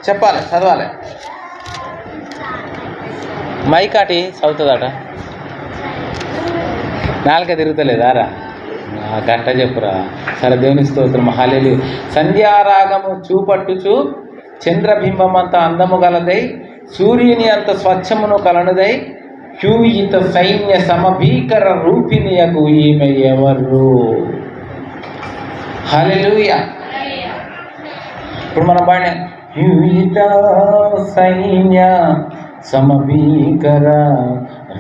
చెప్పాలి, చదవాలి. మైకాటి చదువుతుందట. నాలుక తిరుగుతలేదారా? గంట చెప్పురా. సరే, దేవుని స్తోత్రం. హల్లెలూయా. సంధ్యారాగము చూపట్టుచు చంద్రబింబమంత అందము గలదై, సూర్యుని అంత స్వచ్ఛమును కలనుదై, హ్యూయిత సైన్య సమభీకర రూపిణియకు ఈమె ఎవరు? హల్లెలూయా. ఇప్పుడు మనం పాడిన హ్యూయిత సైన్య సమభీకర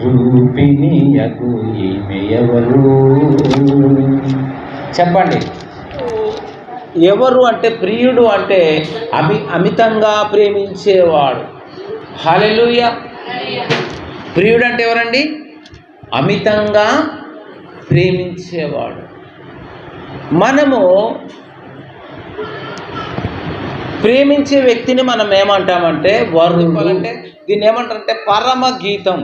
రూపిణియకు ఈమె ఎవరు? చెప్పండి. ఎవరు అంటే ప్రియుడు అంటే అమితంగా ప్రేమించేవాడు. హల్లెలూయా. ప్రియుడు అంటే ఎవరండి? అమితంగా ప్రేమించేవాడు. మనము ప్రేమించే వ్యక్తిని మనం ఏమంటామంటే వరుడు. దీన్ని ఏమంటారంటే పరమ గీతం,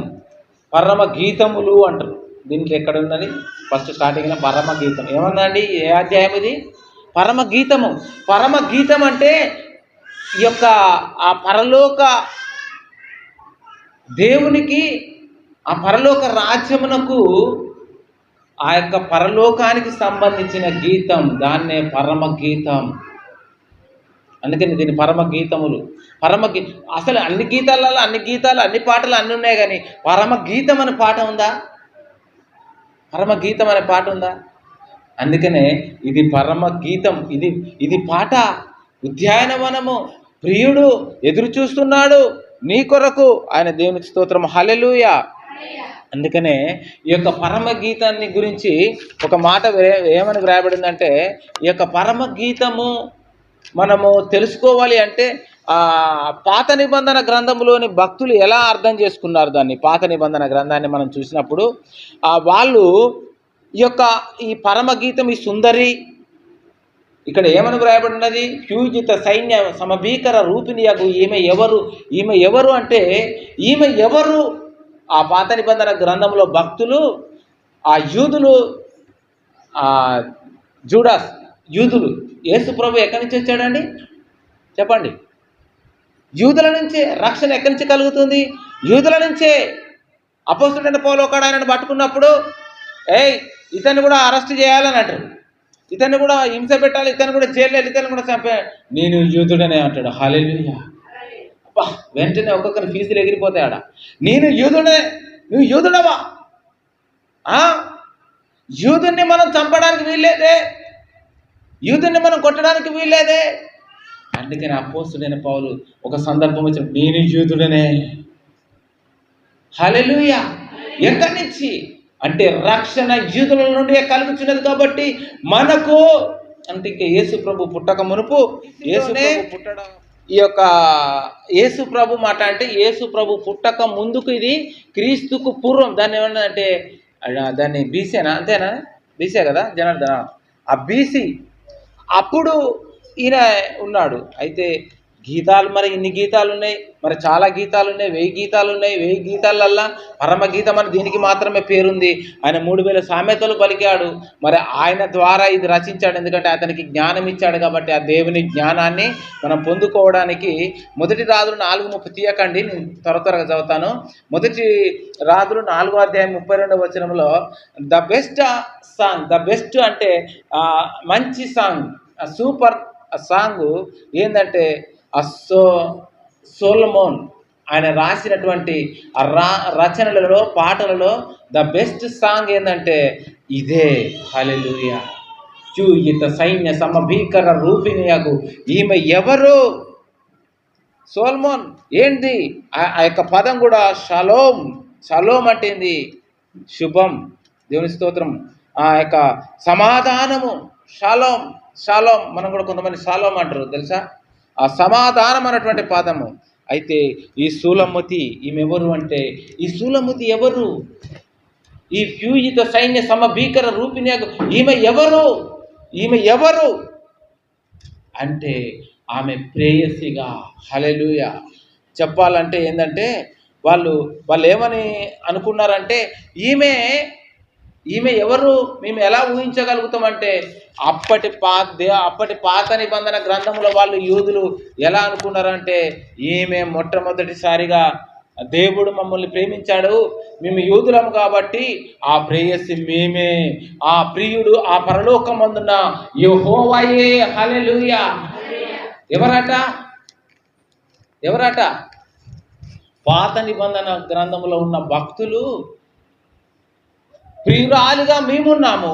పరమ గీతములు అంటారు. దీనికి ఎక్కడ ఉందని ఫస్ట్ స్టార్టింగ్లో పరమ గీతం ఏమన్నాండి? ఏ అధ్యాయం ఇది? పరమ గీతము. పరమ గీతం అంటే ఈ యొక్క ఆ పరలోక దేవునికి, ఆ పరలోక రాజ్యమునకు, ఆ యొక్క పరలోకానికి సంబంధించిన గీతం, దాన్నే పరమ గీతం. అందుకని దీని పరమ గీతములు. అసలు అన్ని గీతాలలో అన్ని గీతాలు అన్ని పాటలు అన్నీ ఉన్నాయి, కానీ పరమ గీతం అనే పాట ఉందా? పరమ గీతం అనే పాట ఉందా? అందుకనే ఇది పరమ గీతం. ఇది పాట. ఉద్యానవనము ప్రియుడు ఎదురు చూస్తున్నాడు నీ కొరకు. ఆయన దేవునికి స్తోత్రం. హల్లెలూయా. అందుకనే ఈ యొక్క పరమ గీతాన్ని గురించి ఒక మాట ఏమని వ్రాయబడిందంటే, ఈ యొక్క పరమ గీతము మనము తెలుసుకోవాలి అంటే పాత నిబంధన గ్రంథంలోని భక్తులు ఎలా అర్థం చేసుకున్నారు దాన్ని. పాత నిబంధన గ్రంథాన్ని మనం చూసినప్పుడు వాళ్ళు ఈ పరమ గీతం, ఈ సుందరి, ఇక్కడ ఏమని వ్రాయబడినది? హ్యూజిత సైన్య సమభీకర రూపిణియకు ఈమె ఎవరు? ఈమె ఎవరు అంటే ఈమె ఎవరు? ఆ పాత నిబంధన గ్రంథంలో భక్తులు, ఆ యూదులు, జూడాస్ యూదులు, యేసు ప్రభు ఎక్కడి నుంచి వచ్చాడండి? చెప్పండి. యూదుల నుంచే. రక్షణ ఎక్కడి నుంచి కలుగుతుంది? యూదుల నుంచే. అపోస్తలుడైన పౌలు ఒకడు ఆయనను పట్టుకున్నప్పుడు, ఇతన్ని కూడా అరెస్ట్ చేయాలని అంటారు, ఇతన్ని కూడా హింస పెట్టాలి, ఇతన్ని కూడా జైలు, ఇతన్ని కూడా చంపే, నేను యూదుడనే అంటాడు. హల్లెలూయా. అబ్బా, వెంటనే ఒక్కొక్కరి ఫీజులు ఎగిరిపోతాయి ఆడ. నేను యూదుడే, నువ్వు యూదుడవా? యూదుని మనం చంపడానికి వీల్లేదే, యూదుని మనం కొట్టడానికి వీల్లేదే. అందుకని అపోస్తలుడైన పౌలు ఒక సందర్భం వచ్చిన, నేను యూదుడనే. హల్లెలూయా. ఎక్కడి నుంచి అంటే రక్షణ యూదుల నుండి కలుగుతున్నది కాబట్టి మనకు. అంటే ఇంకా యేసు ప్రభు పుట్టక మునుపు, యేసు ప్రభు పుట్టడం, ఈ యొక్క యేసు ప్రభు మాట అంటే యేసు ప్రభు పుట్టక ముందుకు, ఇది క్రీస్తుకు పూర్వం. దాన్ని ఏమన్నా అంటే దాన్ని బీసీనా? అంతేనా? బీసీ కదా జనార్దన? ఆ బీసీ అప్పుడు ఈయన ఉన్నాడు. అయితే గీతాలు మరి ఇన్ని గీతాలు ఉన్నాయి, మరి చాలా గీతాలు ఉన్నాయి, 1000 గీతాలు ఉన్నాయి. 1000 గీతాలల్లా పరమ గీతం అని దీనికి మాత్రమే పేరుంది. ఆయన 3000 సామెతలు పలికాడు. మరి ఆయన ద్వారా ఇది రచించాడు. ఎందుకంటే అతనికి జ్ఞానం ఇచ్చాడు కాబట్టి ఆ దేవుని జ్ఞానాన్ని మనం పొందుకోవడానికి. మొదటి రాజులు 4:30 తీయకండి, నేను త్వరగా చదువుతాను. మొదటి రాజులు 4వ అధ్యాయం 32వ వచనంలో the best song, the best అంటే మంచి సాంగ్, సూపర్ సాంగ్ ఏంటంటే సొలొమోన్ ఆయన రాసినటువంటి రచనలలో, పాటలలో ద బెస్ట్ సాంగ్ ఏంటంటే ఇదే. హల్లెలూయా. యూయిత సైన్య సమభీకర రూపిణియకు ఈమె ఎవరు? సొలొమోన్. ఏంటి ఆ యొక్క పదం కూడా షలోమ్. షలోమ్ అంటే ఏంది? శుభం. దేవుని స్తోత్రం. ఆ యొక్క సమాధానము. షలోమ్. షలోమ్. మనం కూడా కొంతమంది షలోమ్ అంటారు తెలుసా? ఆ సమాధానం అన్నటువంటి పదము. అయితే ఈ సూలమ్మతి ఈమె ఎవరు అంటే, ఈ సూలమ్మతి ఎవరు? ఈ ఫ్యూజిత సైన్య సమభీకర రూపిణి ఈమె ఎవరు? ఈమె ఎవరు అంటే ఆమె ప్రేయసిగా. హల్లెలూయా. చెప్పాలంటే ఏంటంటే వాళ్ళు ఏమని అనుకున్నారంటే, ఈమె ఈమె ఎవరు మేము ఎలా ఊహించగలుగుతామంటే అప్పటి పాత నిబంధన గ్రంథముల వాళ్ళు యూదులు ఎలా అనుకున్నారంటే ఈమె మొట్టమొదటిసారిగా దేవుడు మమ్మల్ని ప్రేమించాడు, మేము యూదులము కాబట్టి ఆ ప్రేయసి మేమే, ఆ ప్రియుడు ఆ పరలోకమందున్న యెహోవాయే. హల్లెలూయా. ఎవరట? పాత నిబంధన గ్రంథములో ఉన్న భక్తులు ప్రియురాలుగా మేమున్నాము,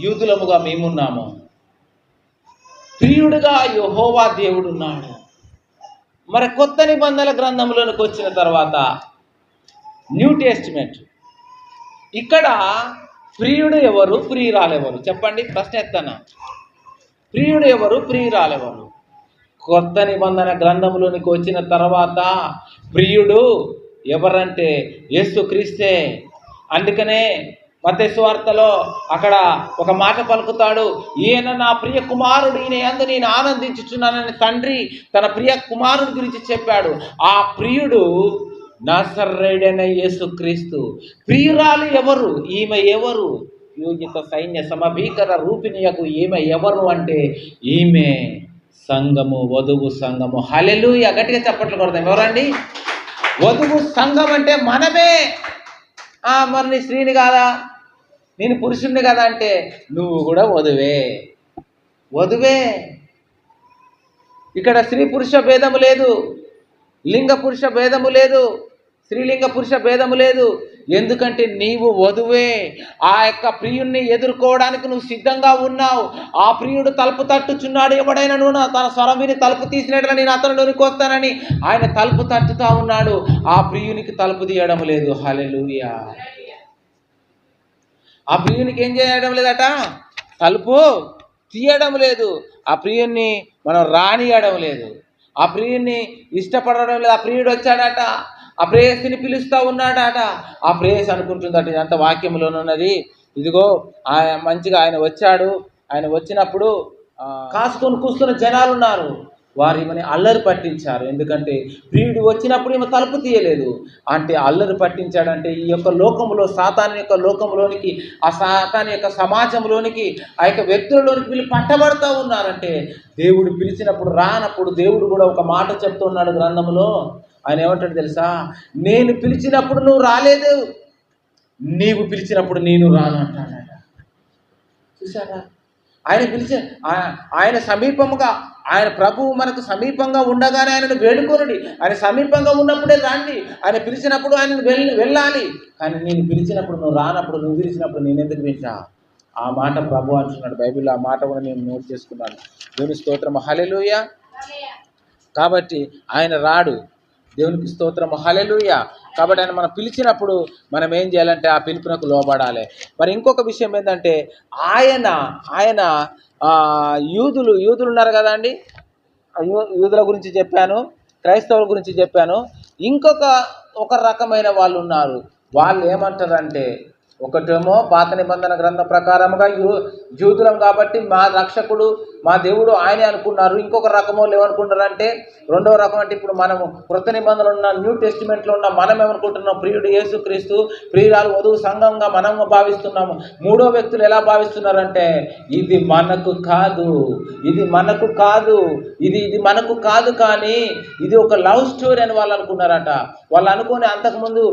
యూదులముగా మేమున్నాము, ప్రియుడుగా యెహోవా దేవుడున్నాడు. మరి కొత్త నిబంధనల గ్రంథంలోనికి వచ్చిన తర్వాత న్యూ టెస్టిమెంట్, ఇక్కడ ప్రియుడు ఎవరు, ప్రియురాలు ఎవరు? చెప్పండి, ప్రశ్న ఎత్తనా. ప్రియుడు ఎవరు, ప్రియురాలు ఎవరు? కొత్త నిబంధన గ్రంథంలోనికి వచ్చిన తర్వాత ప్రియుడు ఎవరంటే యేసుక్రీస్తే. అందుకనే మత్తయి సువార్తలో అక్కడ ఒక మాట పలుకుతాడు, ఈయన నా ప్రియ కుమారుడు, ఈయన యందు నేను ఆనందించుచున్నానని తండ్రి తన ప్రియ కుమారుడి గురించి చెప్పాడు. ఆ ప్రియుడు నజరేయుడైన యేసుక్రీస్తు. ప్రియురాలు ఎవరు? ఈమె ఎవరు? యోగిత సైన్య సమభీకర రూపిణియకు ఈమె ఎవరు అంటే ఈమె సంఘము, వధువు సంఘము. హల్లెలూయా. గట్టిగా చప్పట్లు కొడదాం. ఎవరండి? వధువు సంఘం అంటే మనమే. మరి నీ స్త్రీని కాదా, నేను పురుషుణ్ణి కదా అంటే నువ్వు కూడా వధువే. ఇక్కడ స్త్రీ పురుష భేదము లేదు, లింగ పురుష భేదము లేదు, స్త్రీలింగ పురుష భేదము లేదు. ఎందుకంటే నీవు వధువే. ఆ యొక్క ప్రియుణ్ణి ఎదుర్కోవడానికి నువ్వు సిద్ధంగా ఉన్నావు. ఆ ప్రియుడు తలుపు తట్టుచున్నాడు. ఎవడైనా నువ్వు తన స్వరం విని తలుపు తీసినట్లా నేను అతనిలోనికి వస్తానని ఆయన తలుపు తట్టుతా ఉన్నాడు. ఆ ప్రియునికి తలుపు తీయడం లేదు. హల్లెలూయా. ఆ ప్రియునికి ఏం చేయడం లేదట? తలుపు తీయడం లేదు. ఆ ప్రియుణ్ణి మనం రానియడం లేదు. ఆ ప్రియుణ్ణి ఇష్టపడడం లేదు. ఆ ప్రియుడు వచ్చాడట, ఆ ప్రేయసిని పిలుస్తూ ఉన్నాడట. ఆ ప్రేయసి అనుకుంటుందట, ఇదంతా వాక్యంలోనున్నది, ఇదిగో మంచిగా ఆయన వచ్చాడు, ఆయన వచ్చినప్పుడు కాసుకొని కూస్తున్న జనాలు ఉన్నారు, వారు ఈమెని అల్లరి పట్టించారు. ఎందుకంటే ప్రియుడు వచ్చినప్పుడు ఈమె తలుపు తీయలేదు అంటే అల్లరి పట్టించాడంటే ఈ యొక్క లోకంలో, సాతాను యొక్క లోకంలోనికి, ఆ సాతాను యొక్క సమాజంలోనికి, ఆ యొక్క వ్యక్తులలోనికి వీళ్ళు పట్టబడుతూ ఉన్నారంటే దేవుడు పిలిచినప్పుడు రానప్పుడు దేవుడు కూడా ఒక మాట చెప్తున్నాడు గ్రంథంలో. ఆయన ఏమంటాడు తెలుసా? నేను పిలిచినప్పుడు నువ్వు రాలేదు, నీవు పిలిచినప్పుడు నేను రాను అంటాడట. చూసారా? ఆయన సమీపముగా, ఆయన ప్రభువు మనకు సమీపంగా ఉండగానే ఆయనను వేడుకోనండి. ఆయన సమీపంగా ఉన్నప్పుడే రండి. ఆయన పిలిచినప్పుడు ఆయనను వెళ్ళాలి. కానీ నేను పిలిచినప్పుడు నువ్వు రానప్పుడు, నువ్వు పిలిచినప్పుడు నేను ఎందుకు వింటా? ఆ మాట ప్రభు అంటున్నాడు బైబిల్లో. ఆ మాట కూడా నేను నోట్ చేసుకున్నాను. దేవుని స్తోత్రం. హల్లెలూయా. కాబట్టి ఆయన రాడు. దేవునికి స్తోత్రం. హల్లెలూయా. కాబట్టి ఆయన మనం పిలిచినప్పుడు మనం ఏం చేయాలంటే ఆ పిలుపునకు లోబడాలి. మరి ఇంకొక విషయం ఏంటంటే ఆయన యూదులు ఉన్నారు కదండి, యూదుల గురించి చెప్పాను, క్రైస్తవుల గురించి చెప్పాను. ఒక రకమైన వాళ్ళు ఉన్నారు. వాళ్ళు ఏమంటారంటే, ఒకటేమో పాత నిబంధన గ్రంథం ప్రకారంగా యూదులం కాబట్టి మా రక్షకుడు, మా దేవుడు ఆయనే అనుకున్నారు. ఇంకొక రకమో ఏమనుకుంటారంటే, రెండవ రకం అంటే ఇప్పుడు మనము కృత నిబంధనలు ఉన్న న్యూ టెస్టిమెంట్లో ఉన్న మనం ఏమనుకుంటున్నాం? ప్రియుడు యేసుక్రీస్తు, ప్రియురాలు వధువు సంఘంగా మనం భావిస్తున్నాము. మూడో వ్యక్తులు ఎలా భావిస్తున్నారంటే, ఇది మనకు కాదు, ఇది మనకు కాదు, కానీ ఇది ఒక లవ్ స్టోరీ అని వాళ్ళు అనుకున్నారట. వాళ్ళు అనుకుని అంతకుముందు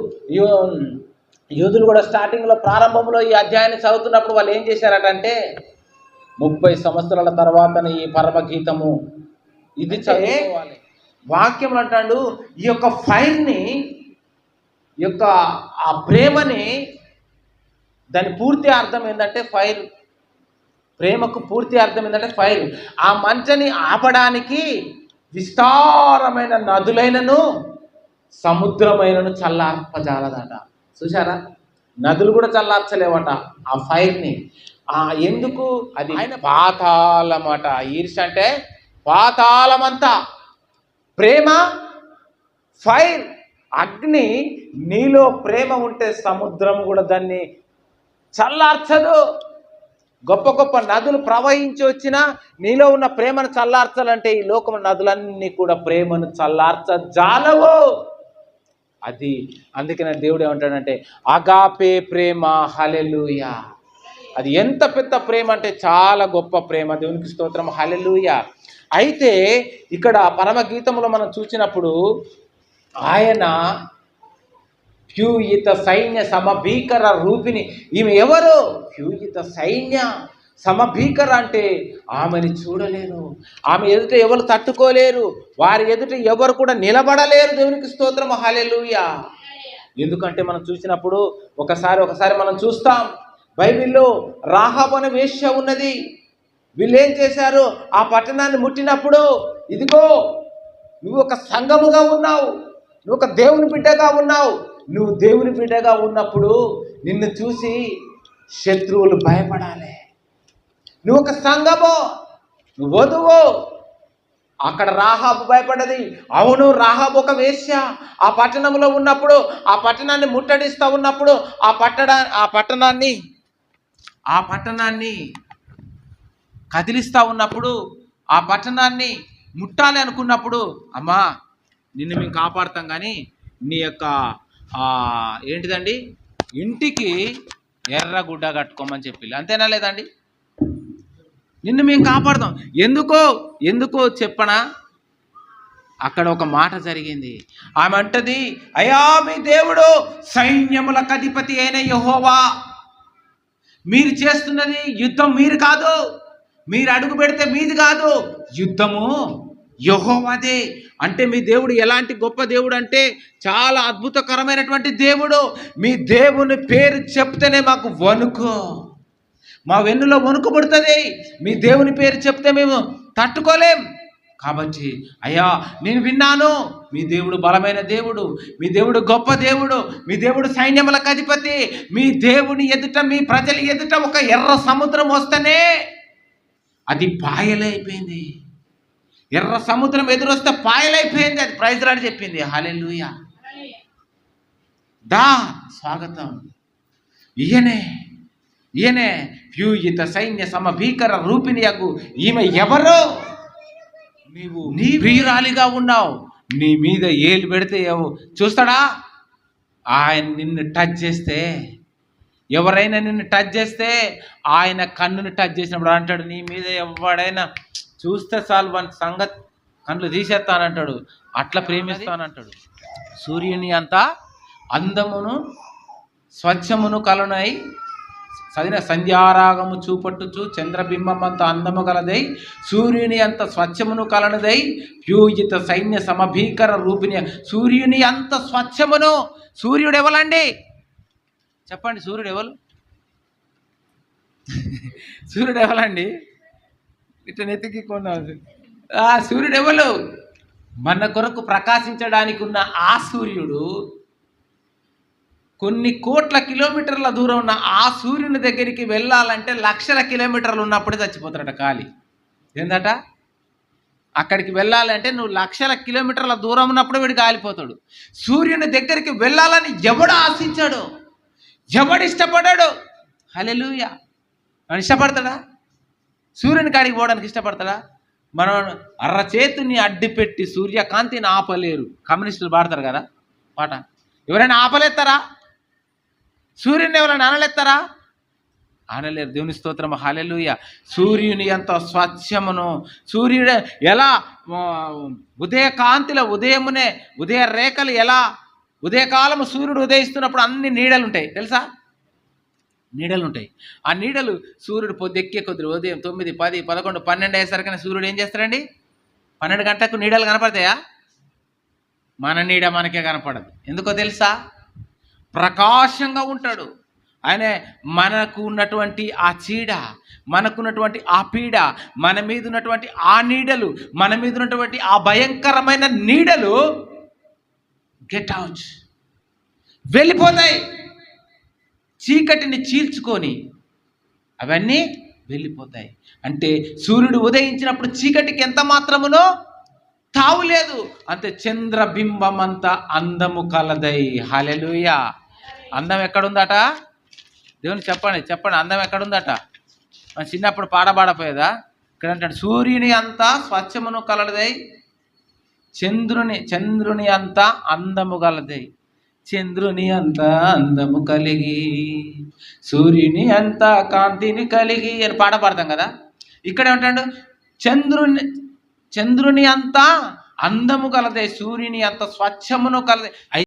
యూదులు కూడా స్టార్టింగ్లో, ప్రారంభంలో ఈ అధ్యాయాన్ని చదువుతున్నప్పుడు వాళ్ళు ఏం చేశారట అంటే, 30 సంవత్సరాల తర్వాతనే ఈ పరమగీతము ఇది చదువుకోవాలి. వాక్యం అంటాడు, ఈ యొక్క ఫైర్ని, ఈ యొక్క ఆ ప్రేమని, దాని పూర్తి అర్థం ఏంటంటే ఫైర్. ప్రేమకు పూర్తి అర్థం ఏంటంటే ఫైర్. ఆ మంటని ఆపడానికి విస్తారమైన నదులైనను సముద్రమైనను చల్లార్పజాలదట. చూసారా? నదులు కూడా చల్లార్చలేవట ఆ ఫైర్ని. ఎందుకు? అది ఆయన పాతాళమట. ఈర్ష అంటే పాతాళమంతా. ప్రేమ ఫైర్, అగ్ని. నీలో ప్రేమ ఉంటే సముద్రం కూడా దాన్ని చల్లార్చదు. గొప్ప గొప్ప నదులు ప్రవహించి వచ్చినా నీలో ఉన్న ప్రేమను చల్లార్చాలంటే ఈ లోకం నదులన్నీ కూడా ప్రేమను చల్లార్చజాలవు. అది అందుకనే దేవుడు ఏమంటాడంటే, అగాపే ప్రేమ. హల్లెలూయా. అది ఎంత పెద్ద ప్రేమ అంటే చాలా గొప్ప ప్రేమ. దేవునికి స్తోత్రం, హల్లెలూయా. అయితే ఇక్కడ పరమగీతములో మనం చూసినప్పుడు ఆయన ప్యూయిత సైన్య సమభీకర రూపిణి. ఈమె ఎవరు? ప్యూయిత సైన్య సమభీకర అంటే ఆమెని చూడలేరు, ఆమె ఎదుట ఎవరు తట్టుకోలేరు, వారి ఎదుట ఎవరు కూడా నిలబడలేరు. దేవునికి స్తోత్రం, హల్లెలూయా. ఎందుకంటే మనం చూసినప్పుడు ఒకసారి మనం చూస్తాం, బైబిల్లో రాహాబు అనే వేశ్య ఉన్నది. వీళ్ళు ఏం చేశారు? ఆ పట్టణాన్ని ముట్టినప్పుడు, ఇదిగో నువ్వు ఒక సంఘముగా ఉన్నావు, నువ్వు ఒక దేవుని బిడ్డగా ఉన్నావు. నువ్వు దేవుని బిడ్డగా ఉన్నప్పుడు నిన్ను చూసి శత్రువులు భయపడాలి. నువ్వు ఒక సంఘము, నువ్వు వధువు. అక్కడ రాహాబు భయపడ్డది. అవును, రాహాబు ఒక వేశ్య. ఆ పట్టణంలో ఉన్నప్పుడు, ఆ పట్టణాన్ని ముట్టడిస్తూ ఉన్నప్పుడు, ఆ పట్టణాన్ని కదిలిస్తూ ఉన్నప్పుడు, ఆ పట్టణాన్ని ముట్టాలి అనుకున్నప్పుడు, అమ్మా నిన్ను మేము కాపాడుతాం, కానీ నీ యొక్క ఏంటిదండి ఇంటికి ఎర్రగుడ్డ కట్టుకోమని చెప్పి, అంతేనా లేదండి? నిన్ను మేము కాపాడుతాం. ఎందుకో చెప్పనా? అక్కడ ఒక మాట జరిగింది. ఆమె అంటది, అయ్యా మీ దేవుడు సైన్యములకు అధిపతి అయిన యెహోవా, మీరు చేస్తున్నది యుద్ధం మీరు కాదు, మీరు అడుగు పెడితే మీది కాదు, యుద్ధము యెహోవాదే. అంటే మీ దేవుడు ఎలాంటి గొప్ప దేవుడు అంటే చాలా అద్భుతకరమైనటువంటి దేవుడు. మీ దేవుని పేరు చెప్తేనే మాకు వణుకు, మా వెన్నులో వణుకు పుడుతుంది. మీ దేవుని పేరు చెప్తే మేము తట్టుకోలేం. కాబట్టి అయ్యా నేను విన్నాను, మీ దేవుడు బలమైన దేవుడు, మీ దేవుడు గొప్ప దేవుడు, మీ దేవుడు సైన్యములకు అధిపతి. మీ దేవుని ఎదుట, మీ ప్రజల ఎదుట ఒక ఎర్ర సముద్రం వస్తేనే అది పాయలైపోయింది. ఎర్ర సముద్రం ఎదురొస్తే పాయలైపోయింది. అది ప్రైజ్ రాని చెప్పింది. హల్లెలూయా. దా స్వాగతం. ఈయనే ప్యూయిత సైన్య సమభీకర రూపిణియగు ఈమె ఎవరు? నీవు నీ ప్రియురాలిగా ఉన్నావు. నీ మీద ఏలు పెడితే చూస్తాడా? ఆయన నిన్ను టచ్ చేస్తే, ఎవరైనా నిన్ను టచ్ చేస్తే, ఆయన కన్నుని టచ్ చేసినప్పుడు అంటాడు, నీ మీద ఎవడైనా చూస్తే చాలు వాని సంగతి కళ్ళు తీసేస్తానంటాడు. అట్లా ప్రేమిస్తానంటాడు. సూర్యుని అంత అందమును స్వచ్ఛమును కలునై చదివిన సంధ్యారాగము చూపట్టుచు చంద్రబింబం అంత అందము కలదై సూర్యుని అంత స్వచ్ఛమును కలనదై ప్యూజిత సైన్య సమభీకర రూపిణి. సూర్యుని అంత స్వచ్ఛమును. సూర్యుడు ఎవలండి చెప్పండి? సూర్యుడు ఎవలండి? ఇట్లా నెత్తికి కొన్నాడు. సూర్యుడు ఎవరు? మన కొరకు ప్రకాశించడానికి ఉన్న ఆ సూర్యుడు కొన్ని కోట్ల కిలోమీటర్ల దూరం ఉన్న ఆ సూర్యుని దగ్గరికి వెళ్ళాలంటే లక్షల కిలోమీటర్లు ఉన్నప్పుడే చచ్చిపోతాడట కాలి. ఏందట? అక్కడికి వెళ్ళాలంటే నువ్వు లక్షల కిలోమీటర్ల దూరం ఉన్నప్పుడు వీడు కాలిపోతాడు. సూర్యుని దగ్గరికి వెళ్ళాలని ఎవడు ఆశించాడు? ఎవడు ఇష్టపడ్డాడు? హల్లెలూయా. వాడు ఇష్టపడతాడా? సూర్యుని కాడికి పోవడానికి ఇష్టపడతాడా? మనం అరచేతిని అడ్డుపెట్టి సూర్యకాంతిని ఆపలేరు. కమ్యూనిస్టులు పాడతారు కదా పాట. ఎవరైనా ఆపలేస్తారా? సూర్యుని ఎవరైనా అనలేస్తారా? అనలేరు. దేవుని స్తోత్రం, హల్లెలూయా. సూర్యుని ఎంత స్వచ్ఛమును. సూర్యుడు ఎలా ఉదయకాంతిలో ఉదయ రేఖలు ఎలా ఉదయకాలము సూర్యుడు ఉదయిస్తున్నప్పుడు అన్ని నీడలు ఉంటాయి తెలుసా? నీడలు ఉంటాయి. ఆ నీడలు సూర్యుడు పొద్దెక్కే కొద్ది ఉదయం 9, 10, 11, 12 అయ్యేసరికనే సూర్యుడు ఏం చేస్తాడండి? 12 గంటలకు నీడలు కనపడతాయా? మన నీడ మనకే కనపడదు. ఎందుకో తెలుసా? ప్రకాశంగా ఉంటాడు ఆయన. మనకు ఉన్నటువంటి ఆ చీడ, మనకున్నటువంటి ఆ పీడ, మన మీద ఉన్నటువంటి ఆ నీడలు, మన మీద ఉన్నటువంటి ఆ భయంకరమైన నీడలు గెట్ అవుట్, వెళ్ళిపోతాయి. చీకటిని చీల్చుకొని అవన్నీ వెళ్ళిపోతాయి. అంటే సూర్యుడు ఉదయించినప్పుడు చీకటికి ఎంత మాత్రమునో తావు లేదు. అంతే చంద్రబింబం అంత అందము కలదై. హల్లెలూయా. అందం ఎక్కడుందట? దేవుని చెప్పండి అందం ఎక్కడుందట? మన చిన్నప్పుడు పాడబడపోయేదా? ఇక్కడ అంటాడు సూర్యుని అంత స్వచ్ఛమును కలదై చంద్రుని అంత అందము కలదై. చంద్రుని అంత అందము కలిగి సూర్యుని అంత కాంతిని కలిగి అని పాట పాడతాం కదా. ఇక్కడ ఏమంటాడు? చంద్రుని అంత అందము కలదే, సూర్యుని అంత స్వచ్ఛమును కలదే.